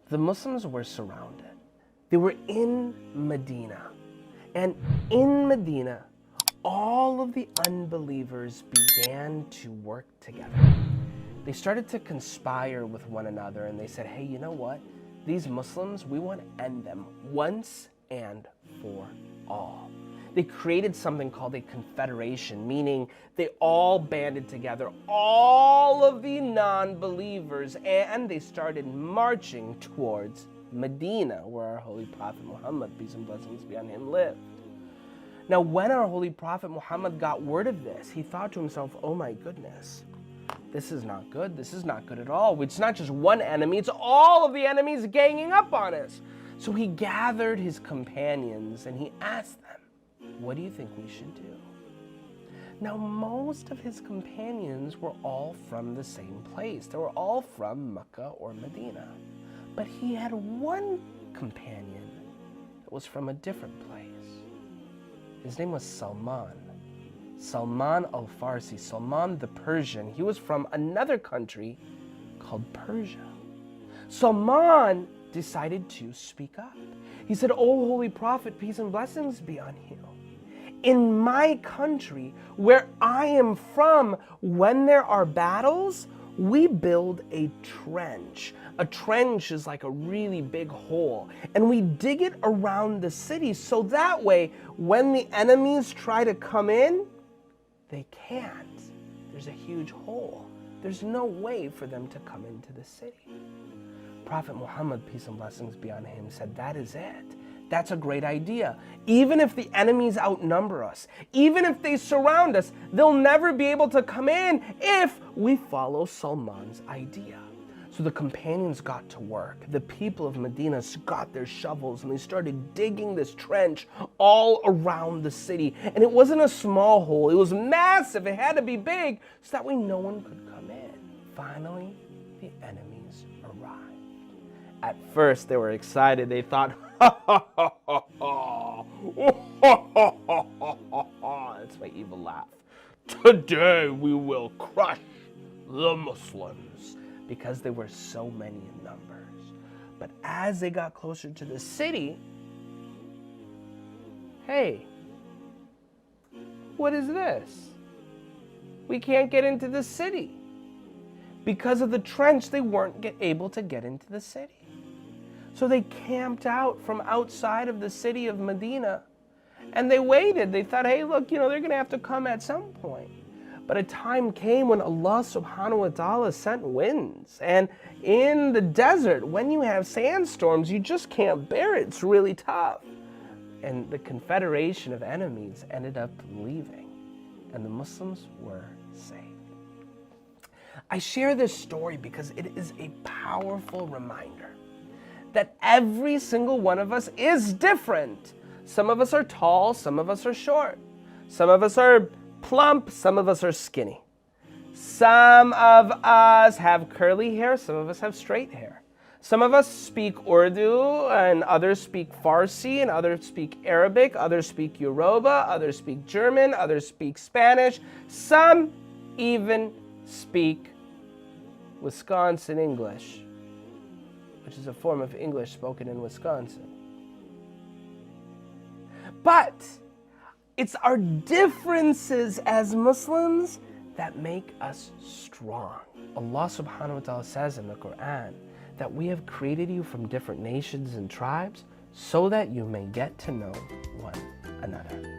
the Muslims were surrounded. They were in Medina. And in Medina, all of the unbelievers began to work together. They started to conspire with one another, and they said, hey, you know what? These Muslims, we want to end them once and for all. They created something called a confederation, meaning they all banded together, all of the non-believers, and they started marching towards Medina, where our Holy Prophet Muhammad, peace and blessings be on him, lived. Now, when our Holy Prophet Muhammad got word of this, he thought to himself, oh my goodness, this is not good. This is not good at all. It's not just one enemy, it's all of the enemies ganging up on us. So he gathered his companions and he asked them, what do you think we should do? Now, most of his companions were all from the same place. They were all from Mecca or Medina. But he had one companion that was from a different place. His name was Salman. Salman al-Farisi, Salman the Persian. He was from another country called Persia. Salman decided to speak up. He said, "O Holy Prophet, peace and blessings be on you. In my country, where I am from, when there are battles, we build a trench. A trench is like a really big hole, and we dig it around the city so that way, when the enemies try to come in, they can't. There's a huge hole. There's no way for them to come into the city." Prophet Muhammad, peace and blessings be on him, said, that is it. That's a great idea. Even if the enemies outnumber us, even if they surround us, they'll never be able to come in if we follow Salman's idea. So the companions got to work. The people of Medina got their shovels and they started digging this trench all around the city. And it wasn't a small hole, it was massive. It had to be big so that way no one could come in. Finally, the enemies arrived. At first, they were excited. They thought, ha ha ha ha ha, that's my evil laugh. Today we will crush the Muslims, because there were so many in numbers. But as they got closer to the city, hey, what is this? We can't get into the city. Because of the trench, they weren't able to get into the city. So they camped out from outside of the city of Medina, and they waited. They thought, hey, look, they're going to have to come at some point. But a time came when Allah subhanahu wa ta'ala sent winds. And in the desert, when you have sandstorms, you just can't bear it. It's really tough. And the confederation of enemies ended up leaving, and the Muslims were saved. I share this story because it is a powerful reminder that every single one of us is different. Some of us are tall, some of us are short. Some of us are plump, some of us are skinny. Some of us have curly hair, some of us have straight hair. Some of us speak Urdu, and others speak Farsi, and others speak Arabic, others speak Yoruba, others speak German, others speak Spanish. Some even speak Wisconsin English, which is a form of English spoken in Wisconsin. But it's our differences as Muslims that make us strong. Allah subhanahu wa ta'ala says in the Quran that we have created you from different nations and tribes so that you may get to know one another.